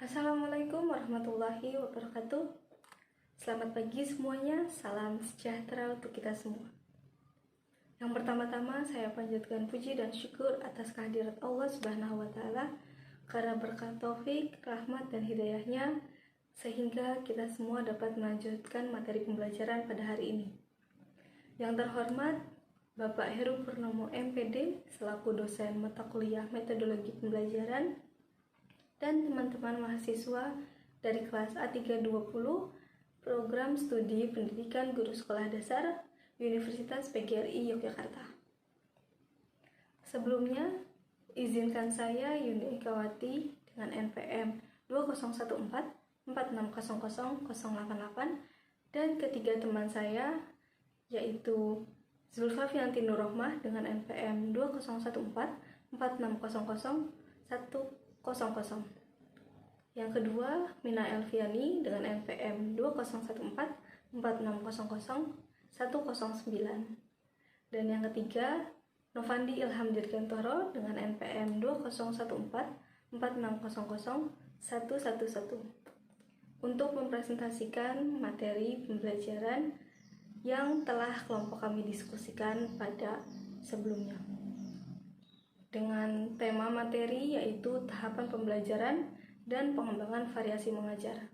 Assalamualaikum warahmatullahi wabarakatuh. Selamat pagi semuanya, salam sejahtera untuk kita semua. Yang pertama-tama saya panjatkan puji dan syukur atas kehadirat Allah Subhanahu wa Ta'ala karena berkat taufik, rahmat, dan hidayahnya sehingga kita semua dapat melanjutkan materi pembelajaran pada hari ini. Yang terhormat Bapak Heru Purnomo MPD selaku dosen mata kuliah metodologi pembelajaran dan teman-teman mahasiswa dari kelas A320 Program Studi Pendidikan Guru Sekolah Dasar Universitas PGRI Yogyakarta. Sebelumnya, izinkan saya Yuni Ekawati dengan NPM 201446000088 dan ketiga teman saya yaitu Zulfa Fianti Nurrohmah dengan NPM 201446000100. Yang kedua, Mina Elviani dengan NPM 201446000109. Dan yang ketiga, Novandi Ilham Dirgantoro dengan NPM 201446000111. Untuk mempresentasikan materi pembelajaran yang telah kelompok kami diskusikan pada sebelumnya. Dengan tema materi yaitu tahapan pembelajaran dan pengembangan variasi mengajar.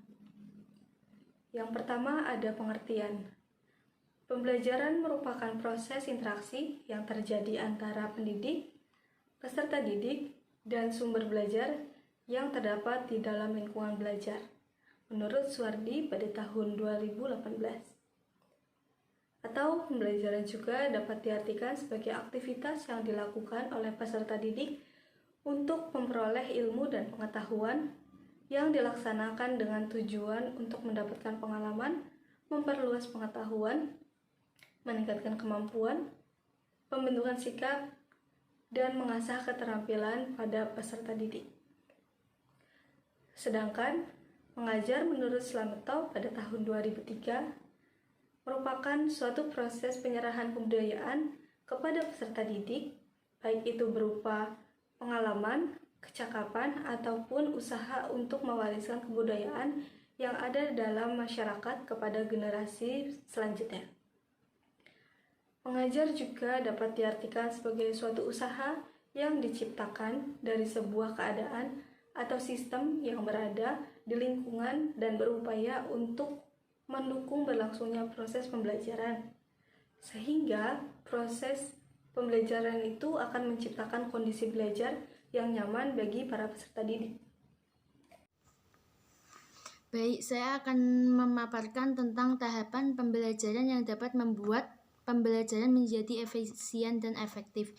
Yang pertama ada pengertian. Pembelajaran merupakan proses interaksi yang terjadi antara pendidik, peserta didik, dan sumber belajar yang terdapat di dalam lingkungan belajar, menurut Suwardi pada tahun 2018. Atau pembelajaran juga dapat diartikan sebagai aktivitas yang dilakukan oleh peserta didik untuk memperoleh ilmu dan pengetahuan yang dilaksanakan dengan tujuan untuk mendapatkan pengalaman, memperluas pengetahuan, meningkatkan kemampuan, pembentukan sikap, dan mengasah keterampilan pada peserta didik. Sedangkan mengajar menurut Slameto pada tahun 2003 merupakan suatu proses penyerahan kebudayaan kepada peserta didik, baik itu berupa pengalaman, kecakapan, ataupun usaha untuk mewariskan kebudayaan yang ada dalam masyarakat kepada generasi selanjutnya. Mengajar juga dapat diartikan sebagai suatu usaha yang diciptakan dari sebuah keadaan atau sistem yang berada di lingkungan dan berupaya untuk mendukung berlangsungnya proses pembelajaran, sehingga proses pembelajaran itu akan menciptakan kondisi belajar yang nyaman bagi para peserta didik. Baik, saya akan memaparkan tentang tahapan pembelajaran yang dapat membuat pembelajaran menjadi efisien dan efektif.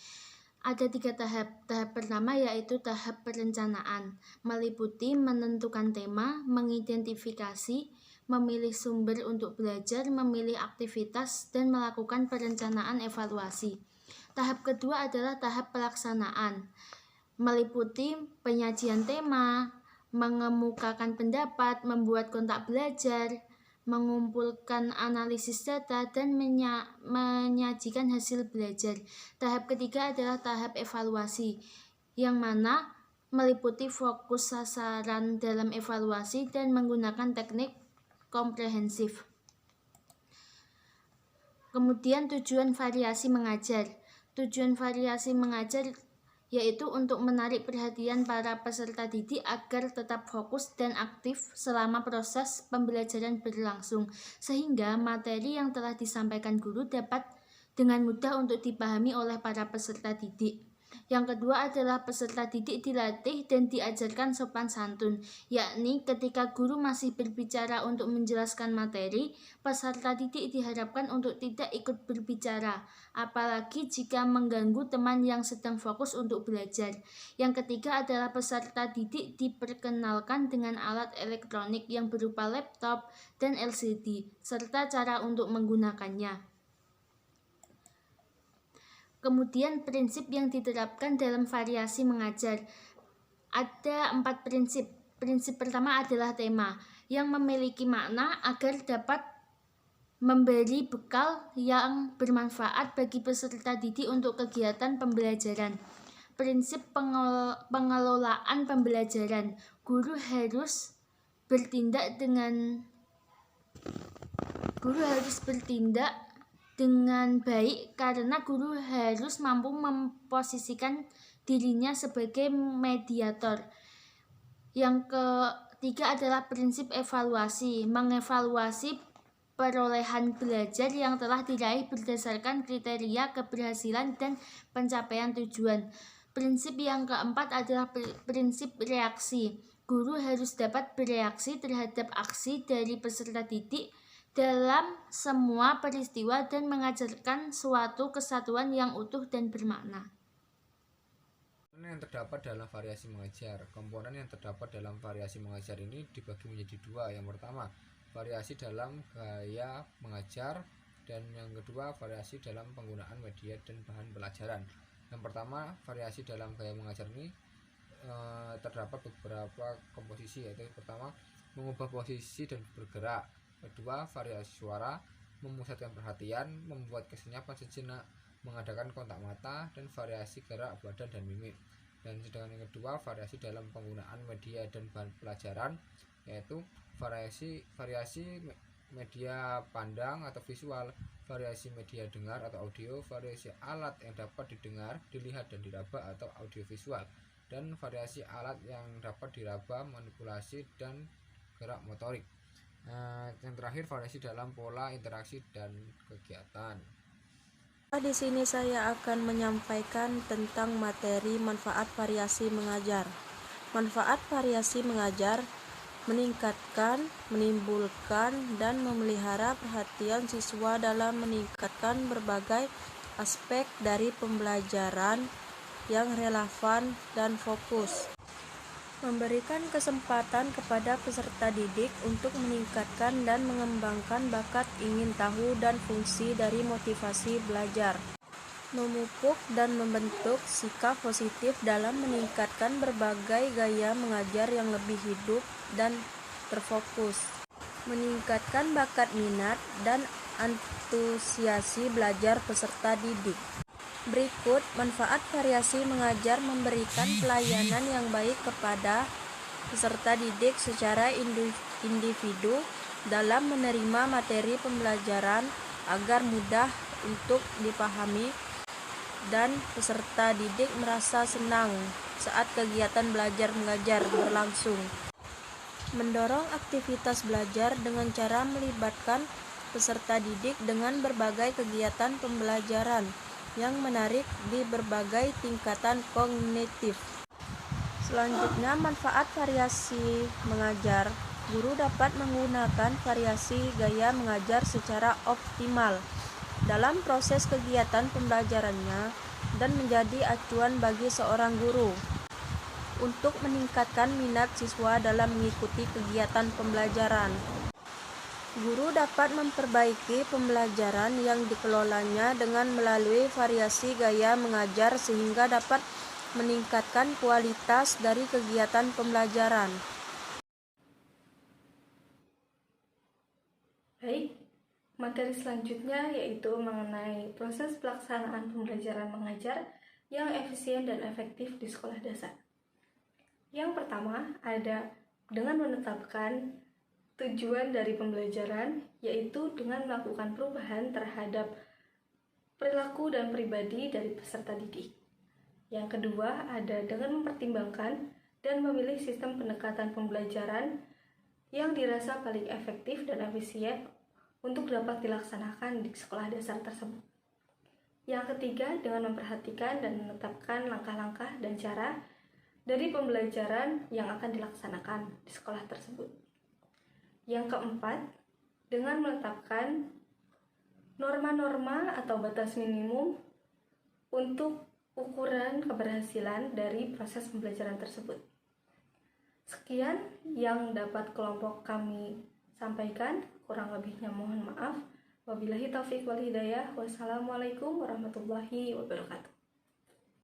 Ada 3 tahap. Tahap pertama yaitu tahap perencanaan, meliputi menentukan tema, mengidentifikasi, memilih sumber untuk belajar, memilih aktivitas, dan melakukan perencanaan evaluasi. Tahap kedua adalah tahap pelaksanaan, meliputi penyajian tema, mengemukakan pendapat, membuat kontak belajar, mengumpulkan analisis data, dan menyajikan hasil belajar. Tahap ketiga adalah tahap evaluasi, yang mana meliputi fokus sasaran dalam evaluasi dan menggunakan teknik komprehensif. Kemudian tujuan variasi mengajar. Tujuan variasi mengajar yaitu untuk menarik perhatian para peserta didik agar tetap fokus dan aktif selama proses pembelajaran berlangsung, sehingga materi yang telah disampaikan guru dapat dengan mudah untuk dipahami oleh para peserta didik. Yang kedua adalah peserta didik dilatih dan diajarkan sopan santun, yakni ketika guru masih berbicara untuk menjelaskan materi, peserta didik diharapkan untuk tidak ikut berbicara, apalagi jika mengganggu teman yang sedang fokus untuk belajar. Yang ketiga adalah peserta didik diperkenalkan dengan alat elektronik yang berupa laptop dan LCD, serta cara untuk menggunakannya. Kemudian prinsip yang diterapkan dalam variasi mengajar. Ada 4 prinsip. Prinsip pertama adalah tema, yang memiliki makna agar dapat memberi bekal yang bermanfaat bagi peserta didik untuk kegiatan pembelajaran. prinsip pengelolaan pembelajaran. Guru harus bertindak dengan baik karena guru harus mampu memposisikan dirinya sebagai mediator. Yang ketiga adalah prinsip evaluasi, mengevaluasi perolehan belajar yang telah diraih berdasarkan kriteria keberhasilan dan pencapaian tujuan. Prinsip yang keempat adalah prinsip reaksi. Guru harus dapat bereaksi terhadap aksi dari peserta didik dalam semua peristiwa dan mengajarkan suatu kesatuan yang utuh dan bermakna. Yang terdapat dalam variasi mengajar. Komponen yang terdapat dalam variasi mengajar ini dibagi menjadi dua. Yang pertama, variasi dalam gaya mengajar, dan yang kedua, variasi dalam penggunaan media dan bahan pelajaran. Yang pertama, variasi dalam gaya mengajar ini terdapat beberapa komposisi, yaitu pertama, mengubah posisi dan bergerak. Kedua, variasi suara, memusatkan perhatian, membuat kesenyapan sejenak, mengadakan kontak mata, dan variasi gerak badan dan mimik. Dan sedangkan yang kedua, variasi dalam penggunaan media dan bahan pelajaran, yaitu variasi media pandang atau visual, variasi media dengar atau audio, variasi alat yang dapat didengar, dilihat dan diraba atau audiovisual, dan variasi alat yang dapat diraba, manipulasi, dan gerak motorik. Yang terakhir, variasi dalam pola interaksi dan kegiatan. Di sini saya akan menyampaikan tentang materi manfaat variasi mengajar. Manfaat variasi mengajar meningkatkan, menimbulkan, dan memelihara perhatian siswa dalam meningkatkan berbagai aspek dari pembelajaran yang relevan dan fokus. Memberikan kesempatan kepada peserta didik untuk meningkatkan dan mengembangkan bakat ingin tahu dan fungsi dari motivasi belajar. Memupuk dan membentuk sikap positif dalam meningkatkan berbagai gaya mengajar yang lebih hidup dan terfokus. Meningkatkan bakat minat dan antusiasi belajar peserta didik. Berikut manfaat variasi mengajar: memberikan pelayanan yang baik kepada peserta didik secara individu dalam menerima materi pembelajaran agar mudah untuk dipahami dan peserta didik merasa senang saat kegiatan belajar mengajar berlangsung. Mendorong aktivitas belajar dengan cara melibatkan peserta didik dengan berbagai kegiatan pembelajaran yang menarik di berbagai tingkatan kognitif. Selanjutnya, manfaat variasi mengajar. Guru dapat menggunakan variasi gaya mengajar secara optimal dalam proses kegiatan pembelajarannya dan menjadi acuan bagi seorang guru untuk meningkatkan minat siswa dalam mengikuti kegiatan pembelajaran. Guru dapat memperbaiki pembelajaran yang dikelolanya dengan melalui variasi gaya mengajar sehingga dapat meningkatkan kualitas dari kegiatan pembelajaran. Baik, materi selanjutnya yaitu mengenai proses pelaksanaan pembelajaran mengajar yang efisien dan efektif di sekolah dasar. Yang pertama ada dengan menetapkan tujuan dari pembelajaran, yaitu dengan melakukan perubahan terhadap perilaku dan pribadi dari peserta didik. Yang kedua ada dengan mempertimbangkan dan memilih sistem pendekatan pembelajaran yang dirasa paling efektif dan efisien untuk dapat dilaksanakan di sekolah dasar tersebut. Yang ketiga dengan memperhatikan dan menetapkan langkah-langkah dan cara dari pembelajaran yang akan dilaksanakan di sekolah tersebut. Yang keempat, dengan menetapkan norma-norma atau batas minimum untuk ukuran keberhasilan dari proses pembelajaran tersebut. Sekian yang dapat kelompok kami sampaikan, kurang lebihnya mohon maaf. Wabillahi taufiq wal hidayah. Wassalamualaikum warahmatullahi wabarakatuh.